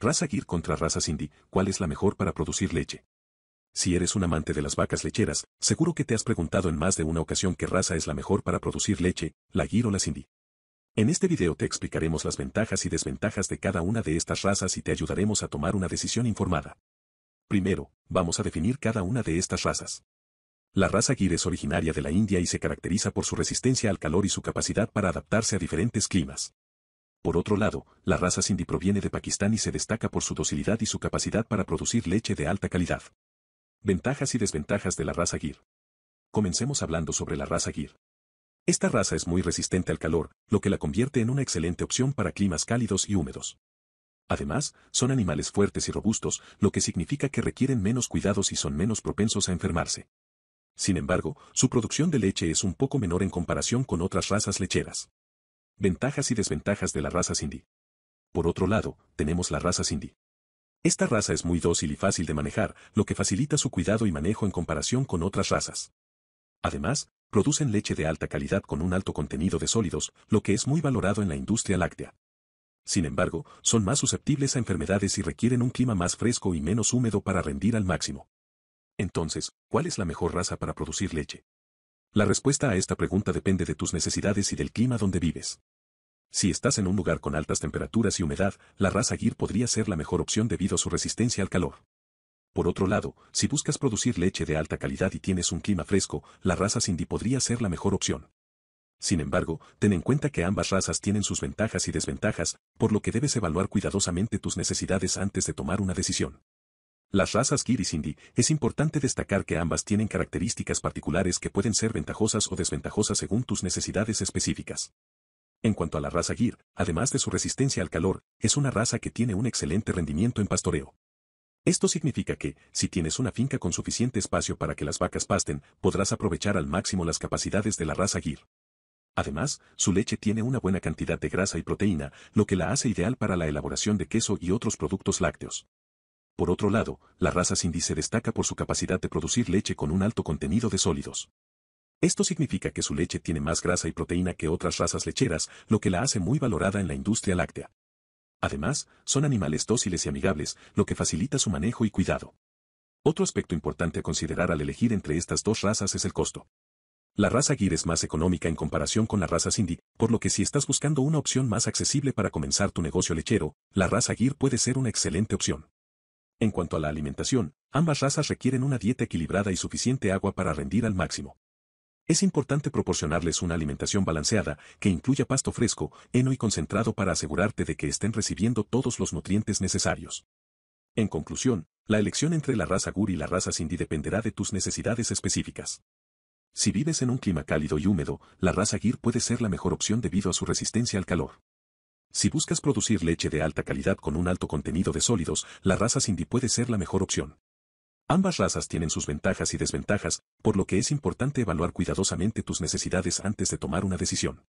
Raza Gir contra raza Sindhi, ¿cuál es la mejor para producir leche? Si eres un amante de las vacas lecheras, seguro que te has preguntado en más de una ocasión qué raza es la mejor para producir leche, la Gir o la Sindhi. En este video te explicaremos las ventajas y desventajas de cada una de estas razas y te ayudaremos a tomar una decisión informada. Primero, vamos a definir cada una de estas razas. La raza Gir es originaria de la India y se caracteriza por su resistencia al calor y su capacidad para adaptarse a diferentes climas. Por otro lado, la raza Sindhi proviene de Pakistán y se destaca por su docilidad y su capacidad para producir leche de alta calidad. Ventajas y desventajas de la raza Gir. Comencemos hablando sobre la raza Gir. Esta raza es muy resistente al calor, lo que la convierte en una excelente opción para climas cálidos y húmedos. Además, son animales fuertes y robustos, lo que significa que requieren menos cuidados y son menos propensos a enfermarse. Sin embargo, su producción de leche es un poco menor en comparación con otras razas lecheras. Ventajas y desventajas de la raza Sindhi. Por otro lado, tenemos la raza Sindhi. Esta raza es muy dócil y fácil de manejar, lo que facilita su cuidado y manejo en comparación con otras razas. Además, producen leche de alta calidad con un alto contenido de sólidos, lo que es muy valorado en la industria láctea. Sin embargo, son más susceptibles a enfermedades y requieren un clima más fresco y menos húmedo para rendir al máximo. Entonces, ¿cuál es la mejor raza para producir leche? La respuesta a esta pregunta depende de tus necesidades y del clima donde vives. Si estás en un lugar con altas temperaturas y humedad, la raza Gir podría ser la mejor opción debido a su resistencia al calor. Por otro lado, si buscas producir leche de alta calidad y tienes un clima fresco, la raza Sindhi podría ser la mejor opción. Sin embargo, ten en cuenta que ambas razas tienen sus ventajas y desventajas, por lo que debes evaluar cuidadosamente tus necesidades antes de tomar una decisión. Las razas Gir y Sindhi, es importante destacar que ambas tienen características particulares que pueden ser ventajosas o desventajosas según tus necesidades específicas. En cuanto a la raza Gir, además de su resistencia al calor, es una raza que tiene un excelente rendimiento en pastoreo. Esto significa que, si tienes una finca con suficiente espacio para que las vacas pasten, podrás aprovechar al máximo las capacidades de la raza Gir. Además, su leche tiene una buena cantidad de grasa y proteína, lo que la hace ideal para la elaboración de queso y otros productos lácteos. Por otro lado, la raza Sindhi se destaca por su capacidad de producir leche con un alto contenido de sólidos. Esto significa que su leche tiene más grasa y proteína que otras razas lecheras, lo que la hace muy valorada en la industria láctea. Además, son animales dóciles y amigables, lo que facilita su manejo y cuidado. Otro aspecto importante a considerar al elegir entre estas dos razas es el costo. La raza Gir es más económica en comparación con la raza Sindhi, por lo que si estás buscando una opción más accesible para comenzar tu negocio lechero, la raza Gir puede ser una excelente opción. En cuanto a la alimentación, ambas razas requieren una dieta equilibrada y suficiente agua para rendir al máximo. Es importante proporcionarles una alimentación balanceada, que incluya pasto fresco, heno y concentrado para asegurarte de que estén recibiendo todos los nutrientes necesarios. En conclusión, la elección entre la raza Gir y la raza Sindhi dependerá de tus necesidades específicas. Si vives en un clima cálido y húmedo, la raza Gir puede ser la mejor opción debido a su resistencia al calor. Si buscas producir leche de alta calidad con un alto contenido de sólidos, la raza Sindhi puede ser la mejor opción. Ambas razas tienen sus ventajas y desventajas, por lo que es importante evaluar cuidadosamente tus necesidades antes de tomar una decisión.